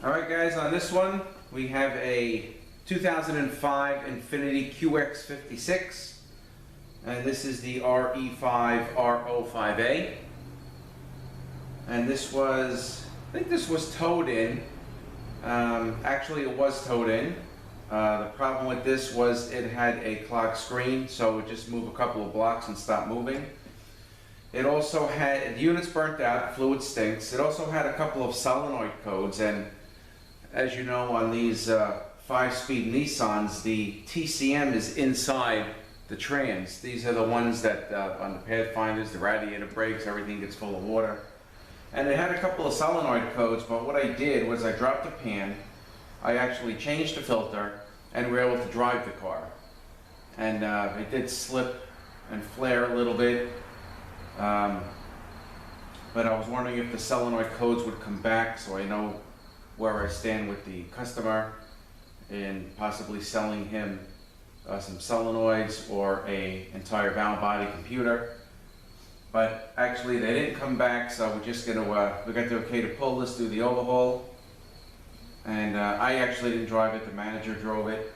Alright guys, on this one we have a 2005 Infiniti QX56, and this is the RE5RO5A, and this was, I think this was towed in. Actually it was towed in. The problem with this was it had a clogged screen, so it would just move a couple of blocks and stop moving. It also had, the unit's burnt out, fluid stinks. It also had a couple of solenoid codes, and as you know, on these 5-speed Nissans, the TCM is inside the trans. These are the ones that on the Pathfinders, the radiator breaks, everything gets full of water. And it had a couple of solenoid codes, but what I did was I dropped the pan, I actually changed the filter, and we were able to drive the car. And it did slip and flare a little bit, but I was wondering if the solenoid codes would come back, so I know where I stand with the customer in possibly selling him some solenoids or a entire valve body computer. But actually they didn't come back, so we're just gonna we got the okay to pull this through the overhaul. And I actually didn't drive it, the manager drove it,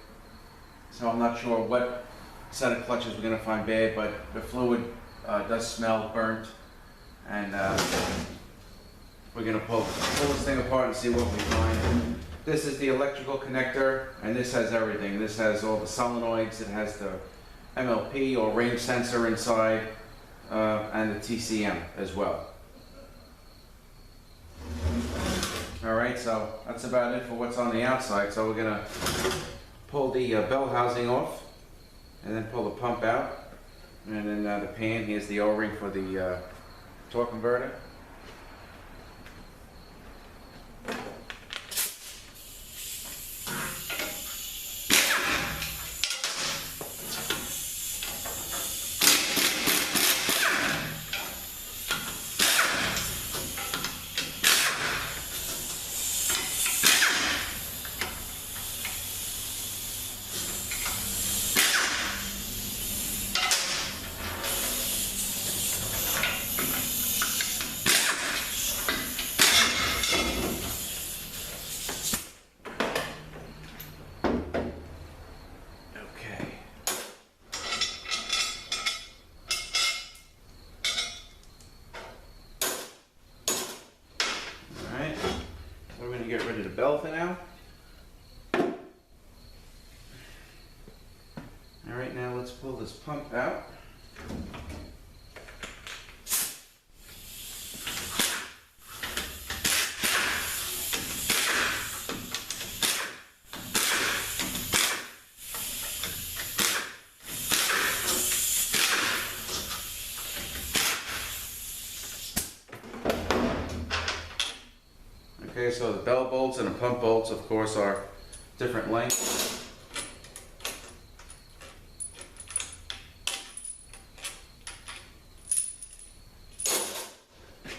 so I'm not sure what set of clutches we're gonna find bad, but the fluid does smell burnt, and we're going to pull this thing apart and see what we find. This is the electrical connector, and this has everything. This has all the solenoids, it has the MLP or range sensor inside, and the TCM as well. Alright, so that's about it for what's on the outside. So we're going to pull the bell housing off, and then pull the pump out, and then the pan. Here's the O-ring for the torque converter. Get rid of the bell for now. Alright, now let's pull this pump out. Okay, so the bell bolts and the pump bolts, of course, are different lengths.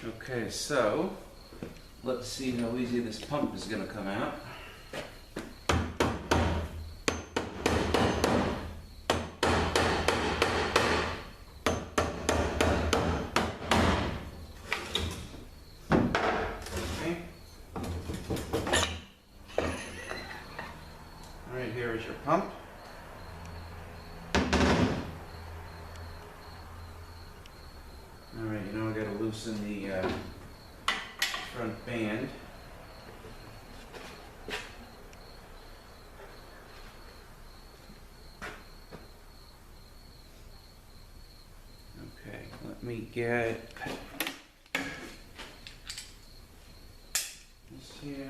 Okay, so let's see how easy this pump is going to come out. Alright, here is your pump. Alright, you know I gotta loosen the front band. Okay, let me get this here.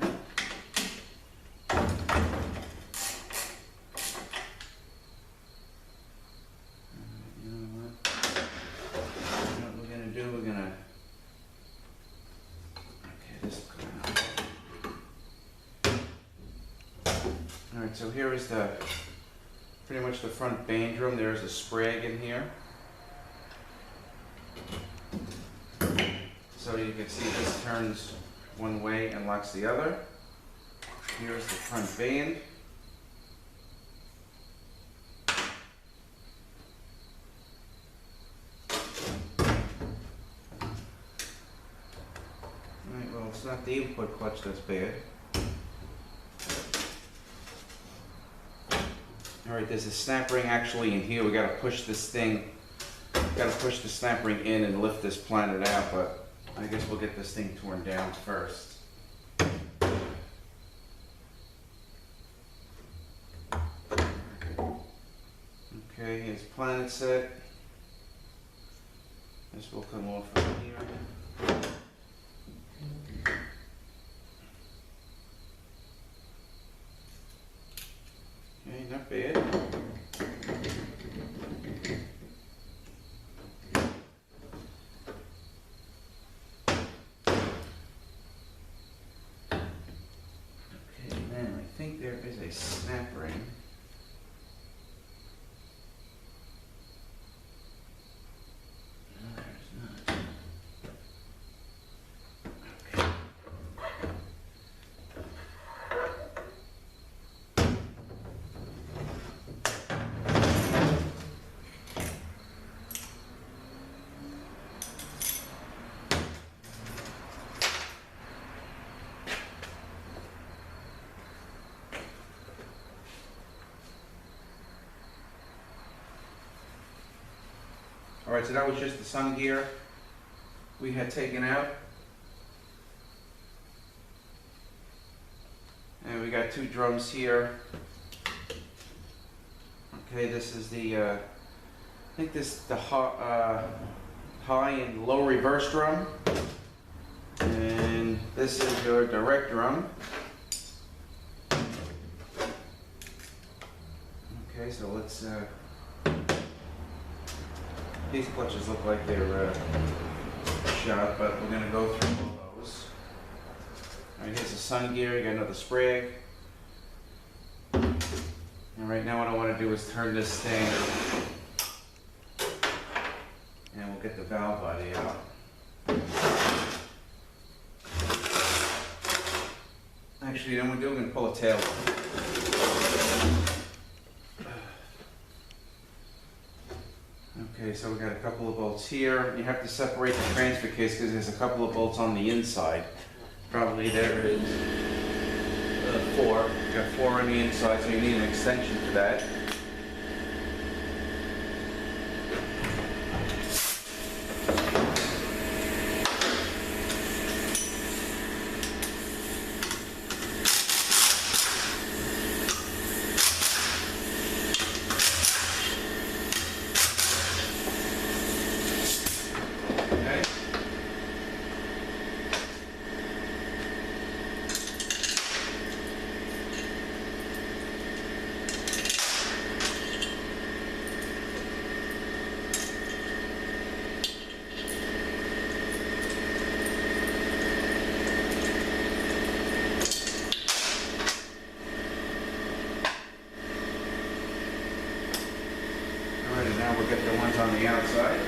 Alright, so here is the pretty much the front band drum. There's a sprag in here. So you can see this turns one way and locks the other. Here's the front band. Alright, well, it's not the input clutch that's bad. Alright, there's a snap ring actually in here. We gotta push this thing, gotta push the snap ring in and lift this planet out, but I guess we'll get this thing torn down first. Okay, here's planet set. This will come off from here. Okay, not bad. Okay, then I think there is a snap ring. No, there's not. Okay. Alright, so that was just the sun gear we had taken out. And we got two drums here. Okay, this is the, I think this is the high and low reverse drum. And this is your direct drum. Okay, so let's, these clutches look like they're shot, but we're going to go through all those. Alright, here's the sun gear, you got another spray. And right now what I want to do is turn this thing and we'll get the valve body out. Actually, then we're going to pull a tail. Okay, so we got a couple of bolts here. You have to separate the transfer case because there's a couple of bolts on the inside. Probably there is 4. You got 4 on the inside, so you need an extension for that. Now we'll get the ones on the outside.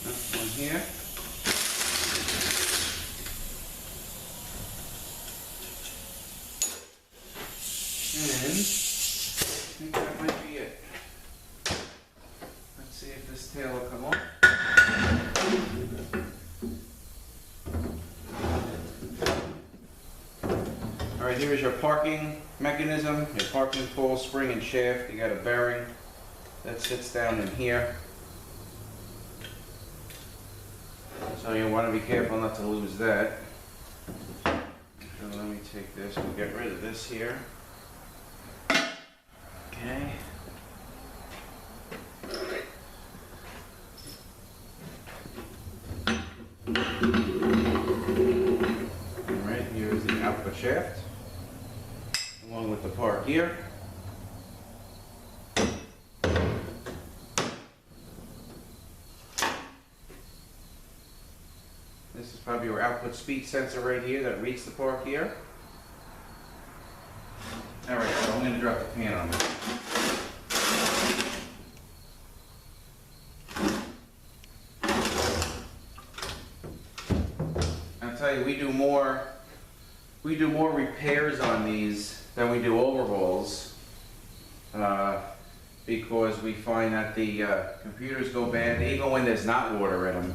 That's one here. And I think that might be it. Let's see if this tail will come off. Alright, here is your parking mechanism, your parking pole, spring and shaft. You got a bearing that sits down in here. So you want to be careful not to lose that. So let me take this, we'll get rid of this here. Okay. Alright, here is the output shaft, along with the part here. This is probably your output speed sensor right here that reads the part here. Alright, so I'm going to drop the pan on this. I'll tell you, we do more we do more repairs on these than we do overhauls, because we find that the computers go bad even when there's not water in them.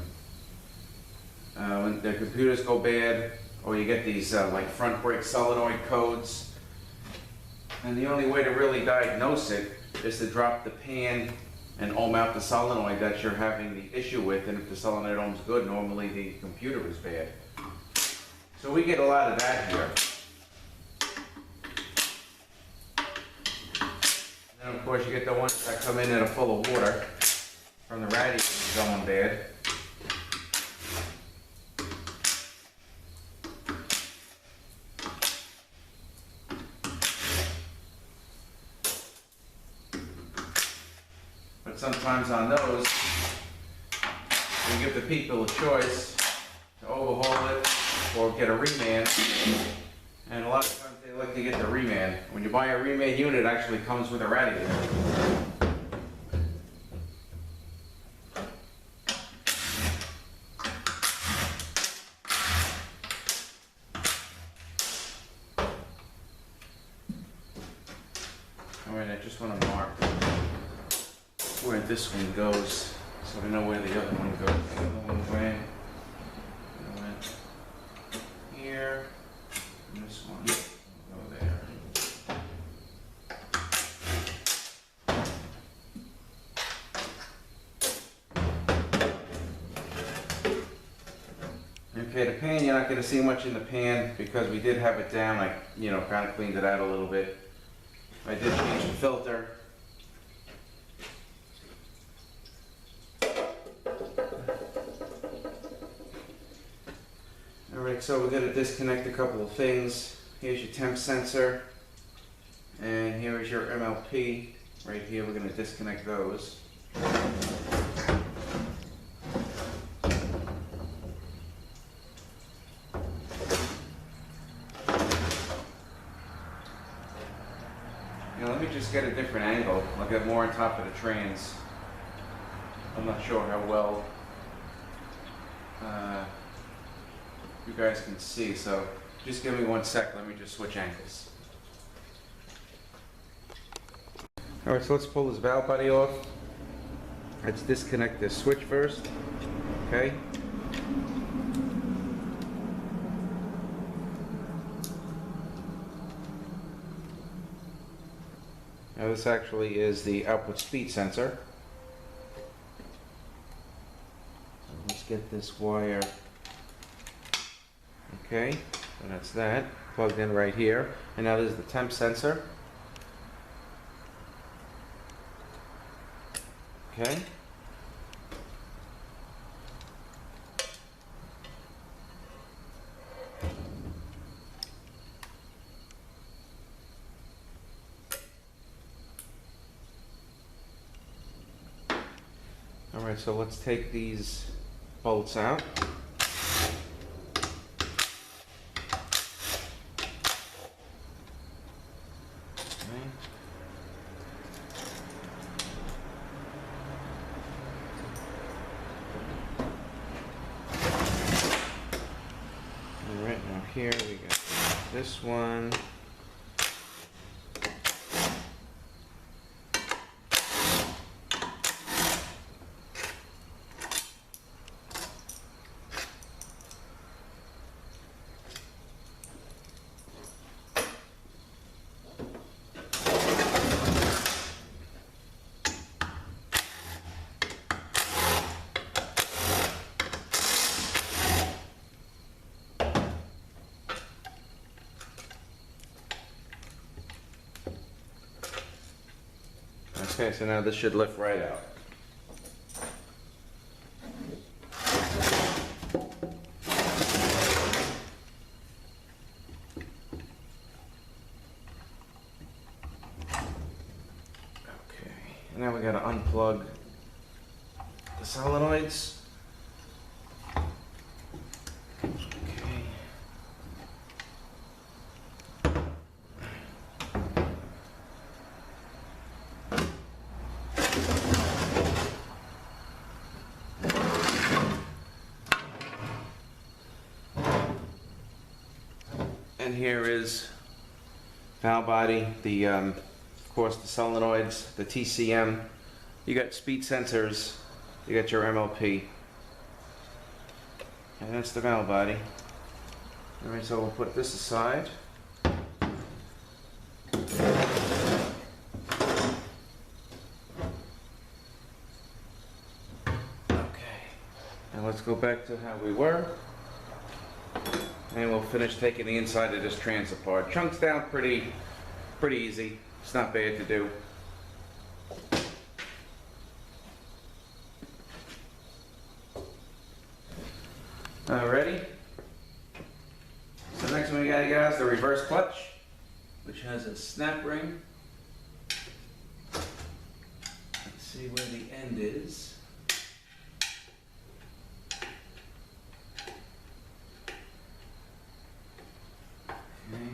When the computers go bad, or you get these like front brake solenoid codes, and the only way to really diagnose it is to drop the pan and ohm out the solenoid that you're having the issue with, and if the solenoid ohm's good, normally the computer is bad. So we get a lot of that here. And then of course you get the ones that come in that are full of water from the radiator going bad. But sometimes on those, we give the people a choice to overhaul it or get a reman, and a lot of times they like to get the reman. When you buy a reman unit, it actually comes with a radiator. Alright, I just want to mark where this one goes, so I know where the other one goes. The other one went here, and this one will go there. Okay, the pan, you're not going to see much in the pan because we did have it down. I, kind of cleaned it out a little bit. I did change the filter. Alright, so we're going to disconnect a couple of things. Here's your temp sensor, and here is your MLP. Right here, we're going to disconnect those. Let me just get a different angle. I'll get more on top of the trans. I'm not sure how well you guys can see, so just give me 1 sec. Let me just switch angles. Alright, so let's pull this valve body off. Let's disconnect this switch first. Okay. Now this actually is the output speed sensor. So let's get this wire. Okay, so that's that, plugged in right here. And now this is the temp sensor. Okay. Alright, so let's take these bolts out. Alright, now here we got this one. Okay, so now this should lift right out. Okay, and now we gotta unplug the solenoids. And here is valve body, the of course the solenoids, the TCM. You got speed sensors, you got your MLP, and that's the valve body. Alright, so we'll put this aside. Okay, now let's go back to how we were, and we'll finish taking the inside of this trans apart. Chunks down pretty easy. It's not bad to do. Alrighty. So next one we gotta get out is the reverse clutch, which has a snap ring. Let's see where the end is. Okay.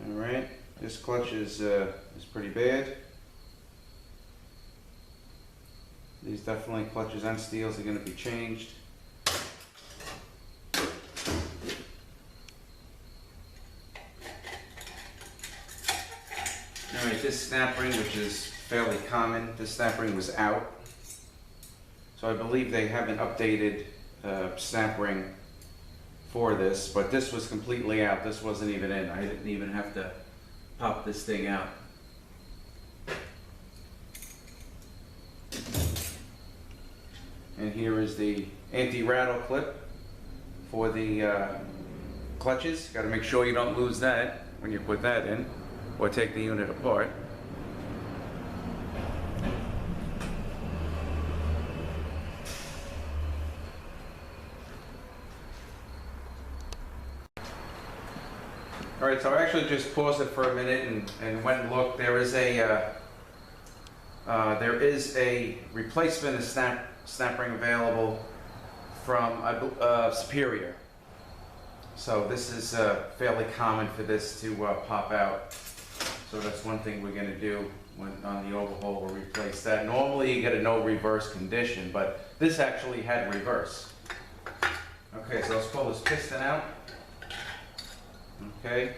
Alright, this clutch is pretty bad. These definitely clutches and steels are going to be changed. Alright, this snap ring, which is fairly common, this snap ring was out. So I believe they haven't updated snap ring for this, but this was completely out. This wasn't even in. I didn't even have to pop this thing out. And here is the anti-rattle clip for the clutches. Got to make sure you don't lose that when you put that in or take the unit apart. Alright, so I actually just paused it for a minute and went and looked. There is a replacement snap ring available from Superior. So this is fairly common for this to pop out. So that's one thing we're going to do on the overhaul. We'll replace that. Normally you get a no reverse condition, but this actually had reverse. Okay, so let's pull this piston out. Okay,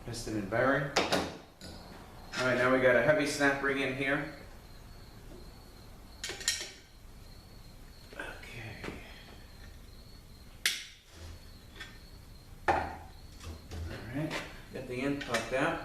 piston and bearing. Alright, now we got a heavy snap ring in here. Okay. Alright, get the end popped out.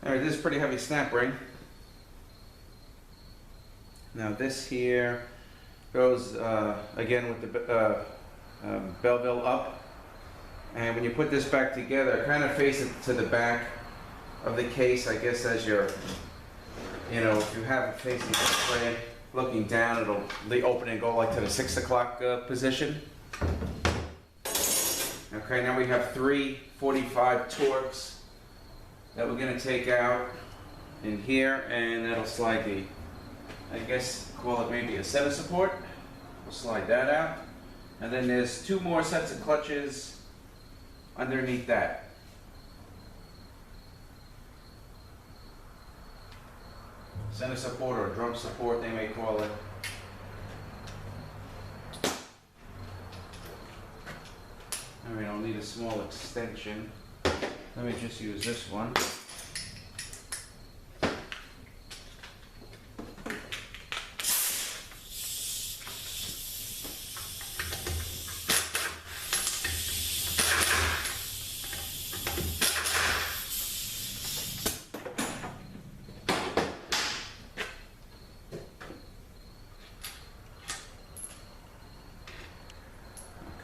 Alright, this is a pretty heavy snap ring. Now this here goes again with the Belleville up, and when you put this back together, kind of face it to the back of the case, I guess, as you're, if you have it facing this way, looking down, it'll the opening go like to the 6 o'clock position. Okay, now we have 3 45 Torx that we're going to take out in here, and that'll slide the, I guess, call it maybe a center support. We'll slide that out. And then there's 2 more sets of clutches underneath that. Center support or drum support, they may call it. Alright, I'll need a small extension. Let me just use this one.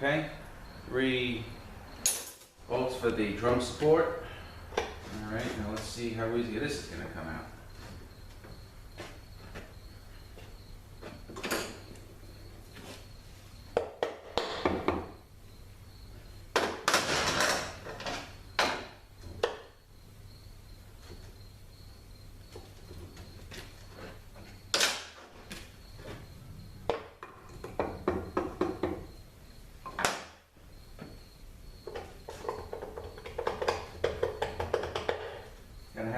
Okay, 3 bolts for the drum support. Alright, now let's see how easy this is going to come out.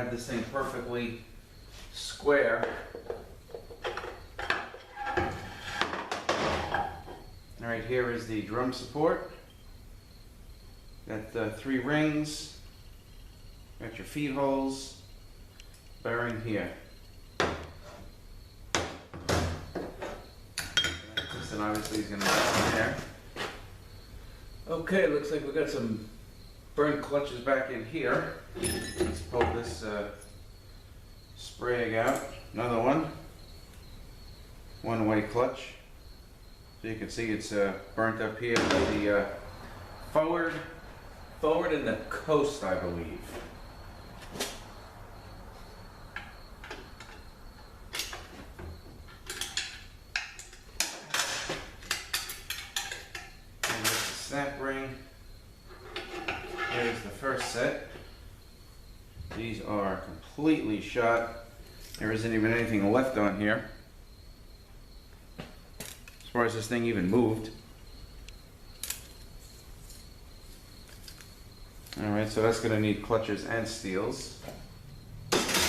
have this thing perfectly square. All right, here is the drum support. Got the 3 rings. Got your feed holes. Bearing here. This obviously is going to go in there. Okay, looks like we got some burnt clutches back in here. Let's pull this spray out. Another one. One-way clutch. So you can see it's burnt up here with the forward and the coast, I believe. And there's the snap ring. Here's the first set. These are completely shot. There isn't even anything left on here. As far as this thing even moved. Alright, so that's going to need clutches and steels. Okay.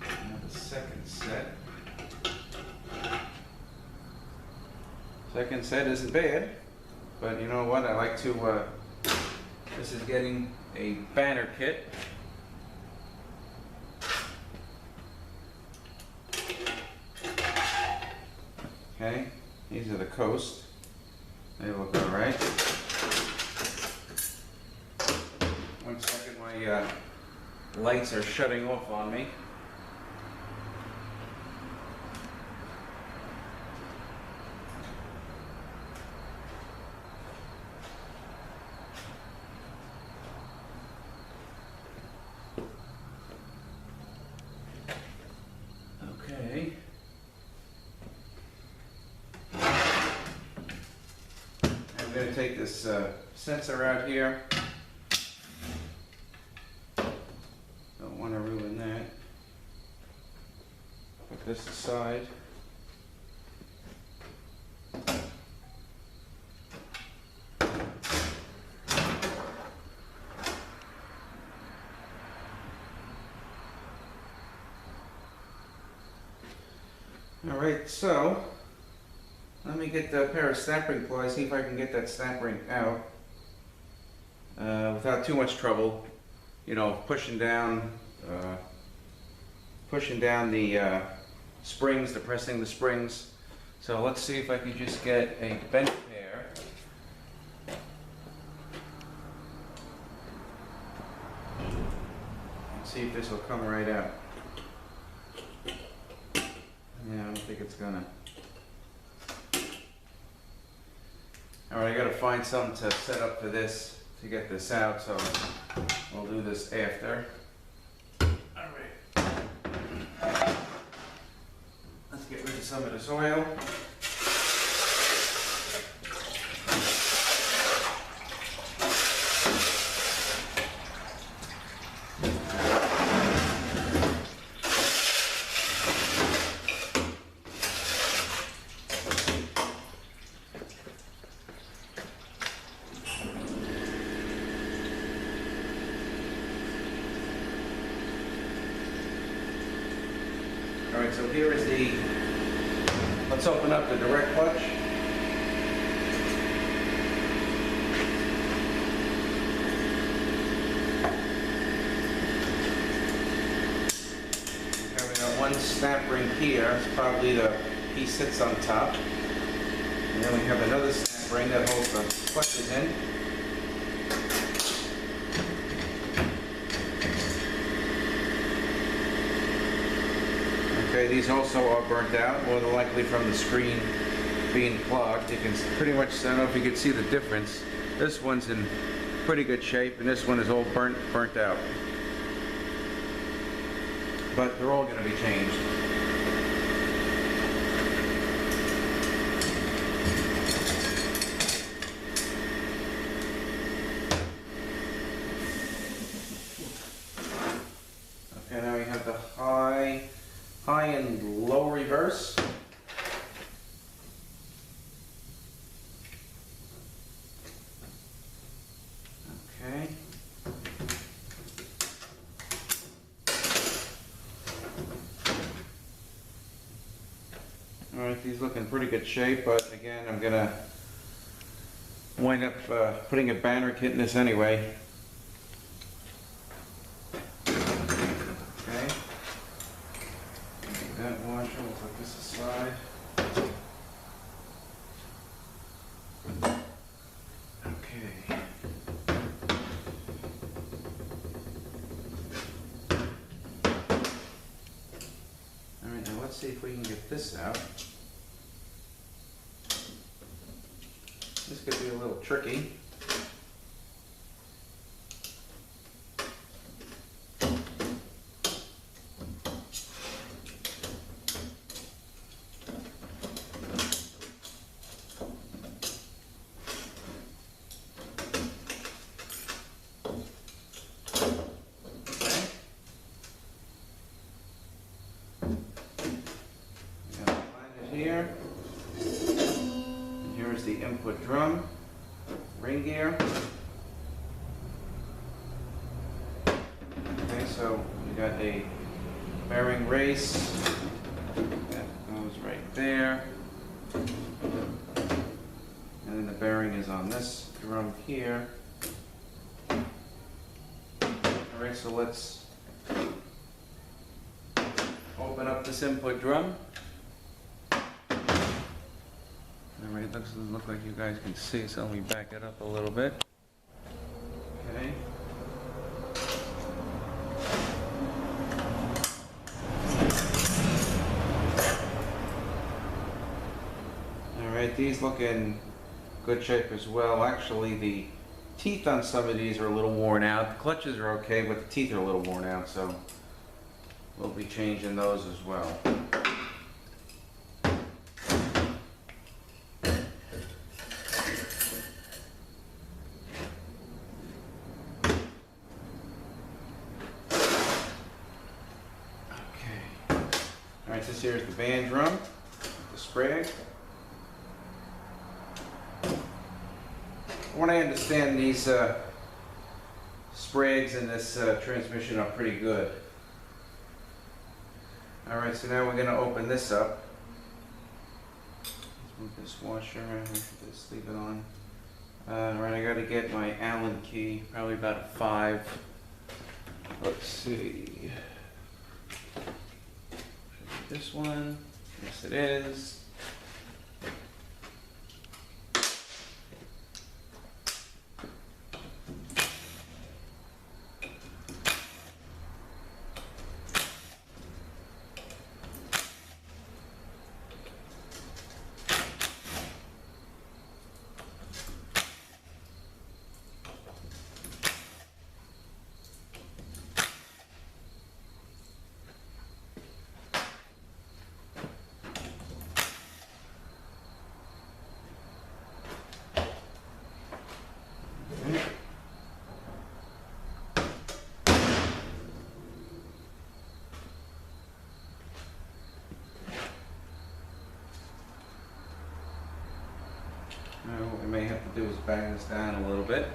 Now the second set. Second set isn't bad, but you know what? I like to, this is getting a banner kit. Okay, these are the coast. They look all right. One second, my lights are shutting off on me. Okay. I'm going to take this sensor out here. Don't want to ruin that. Put this aside. Alright, so let me get a pair of snap ring pliers, see if I can get that snap ring out without too much trouble. You know, pushing down the springs, depressing the springs. So let's see if I can just get a bent pair. Let's see if this will come right out. Yeah, I don't think it's gonna. Alright, I gotta find something to set up for this, to get this out, so we'll do this after. Alright. Let's get rid of some of this oil. Alright, so here is the, let's open up the direct clutch. Having our one snap ring here, it's probably the piece sits on top. And then we have another snap ring that holds the clutches in. Okay, these also are burnt out, more than likely from the screen being clogged. You can pretty much, I don't know if you can see the difference. This one's in pretty good shape, and this one is all burnt out. But they're all going to be changed. Okay, now we have the high and low reverse. Alright, these look in pretty good shape, but again, I'm gonna wind up putting a banner kit in this anyway. Okay. That washer, we'll put this aside. Okay. Alright, now let's see if we can get this out. This could be a little tricky. Here. And here's the input drum, ring gear. Okay, so we got a bearing race that goes right there. And then the bearing is on this drum here. Alright, so let's open up this input drum. Alright, it doesn't look like you guys can see, so let me back it up a little bit. Okay. Alright, these look in good shape as well. Actually, the teeth on some of these are a little worn out. The clutches are okay, but the teeth are a little worn out, so we'll be changing those as well. Alright, this here is the band drum, the sprag. From what I understand, these sprags in this transmission are pretty good. Alright, so now we're going to open this up. Let's move this washer, just leave it on. Alright, I got to get my Allen key, probably about a 5. Let's see. This one, yes it is. Now what we may have to do is bang this down a little bit.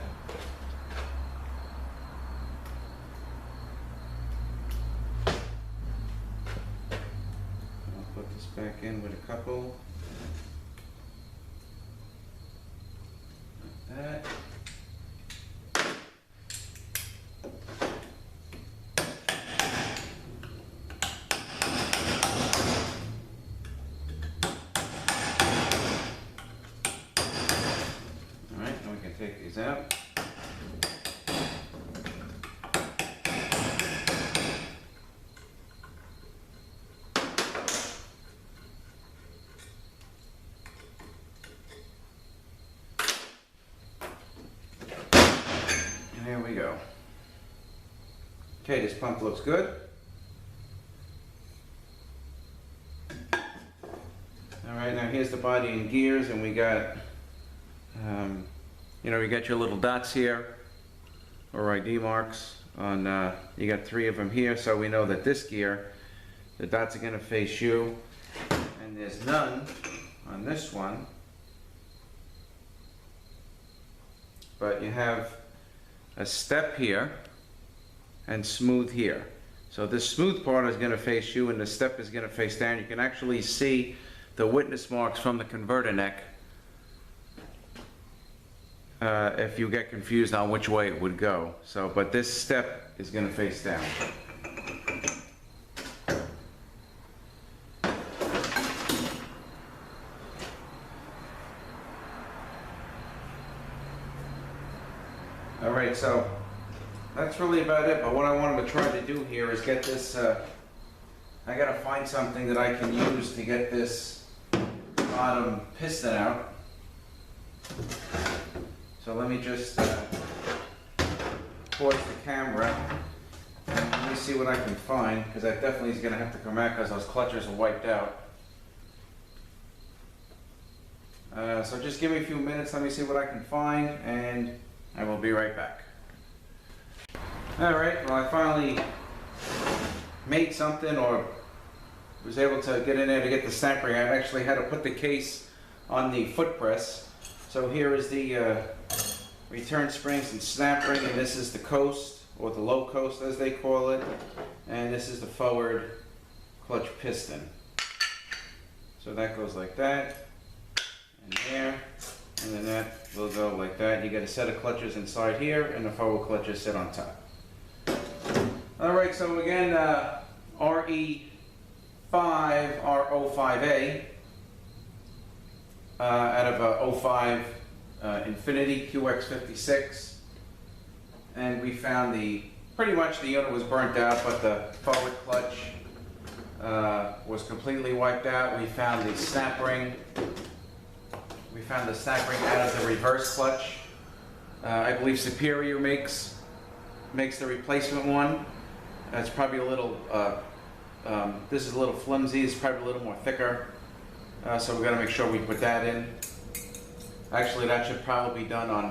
I'll put this back in with a couple. Like that. Take these out. And there we go. Okay, this pump looks good. Alright, now here's the body and gears, and we got you know, you got your little dots here, or ID marks on, you got 3 of them here, so we know that this gear, the dots are going to face you, and there's none on this one, but you have a step here and smooth here. So this smooth part is going to face you, and the step is going to face down. You can actually see the witness marks from the converter neck if you get confused on which way it would go. So, but this step is going to face down. Alright, so that's really about it, but what I wanted to try to do here is get this, I gotta find something that I can use to get this bottom piston out. So let me just pause the camera and let me see what I can find, because that definitely is gonna have to come out because those clutches are wiped out. So just give me a few minutes, let me see what I can find, and I will be right back. Alright, well I finally made something, or was able to get in there to get the snap ring. I actually had to put the case on the foot press. So here is the return springs and snap ring, and this is the coast, or the low coast as they call it, and this is the forward clutch piston. So that goes like that, and there. And then that will go like that. You get a set of clutches inside here, and the forward clutches sit on top. Alright, so again, RE5RO5A out of a 05 Infinity QX56. And we found pretty much the unit was burnt out, but the forward clutch was completely wiped out. We found the snap ring. We found the snap ring out of the reverse clutch. I believe Superior makes the replacement one. It's probably a little, this is a little flimsy, it's probably a little more thicker. So we've got to make sure we put that in. Actually, that should probably be done on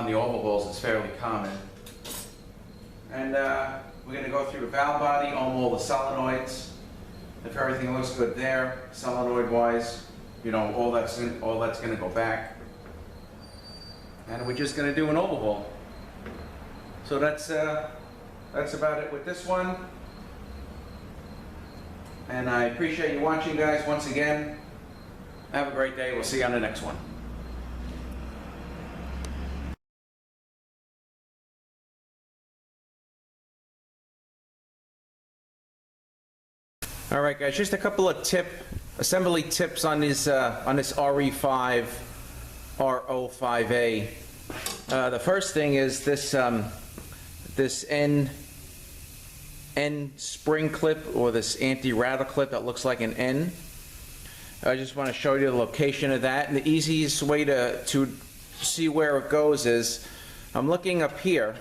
the overhauls, it's fairly common. And we're going to go through the valve body, ohm all the solenoids. If everything looks good there, solenoid-wise, you know, all that's going to go back, and we're just going to do an overhaul. So that's about it with this one. And I appreciate you watching, guys. Once again, have a great day. We'll see you on the next one. All right, guys. Just a couple of assembly tips on this RE5RO5A. The first thing is this this end spring clip, or this anti-rattle clip that looks like an N. I just want to show you the location of that, and the easiest way to see where it goes is, I'm looking up here.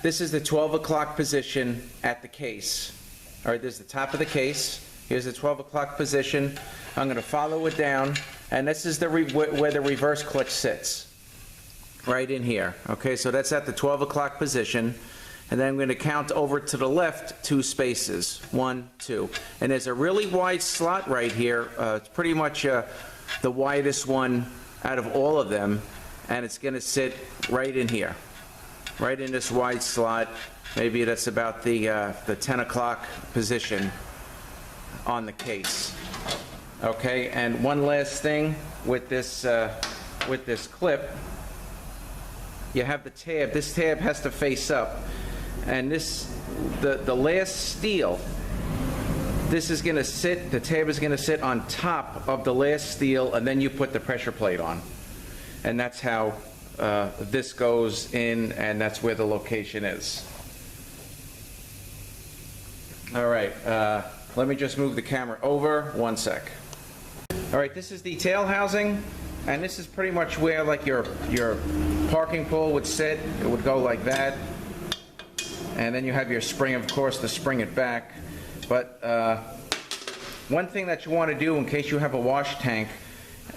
This is the 12 o'clock position at the case. All right, this is the top of the case. Here's the 12 o'clock position. I'm going to follow it down, and this is where the reverse clutch sits, right in here. Okay, so that's at the 12 o'clock position, and then I'm going to count over to the left 2 spaces, 1, 2, and there's a really wide slot right here. It's pretty much the widest one out of all of them, and it's going to sit right in here, right in this wide slot. Maybe that's about the 10 o'clock position on the case. Okay, and one last thing with this clip, you have the tab. This tab has to face up, and the last steel, this is going to sit. The tab is going to sit on top of the last steel, and then you put the pressure plate on, and that's how this goes in, and that's where the location is. All right, let me just move the camera over 1 sec. All right, this is the tail housing, and this is pretty much where like your parking pole would sit. It would go like that, and then you have your spring, of course, to spring it back. But one thing that you want to do in case you have a wash tank,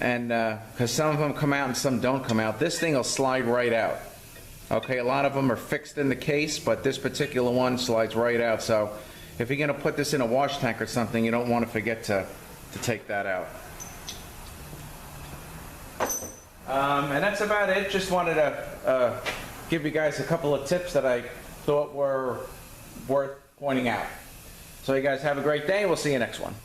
and because some of them come out and some don't come out, this thing will slide right out. Okay, a lot of them are fixed in the case, but this particular one slides right out. So if you're going to put this in a wash tank or something, you don't want to forget to take that out. And that's about it. Just wanted to give you guys a couple of tips that I thought were worth pointing out. So you guys have a great day. We'll see you next one.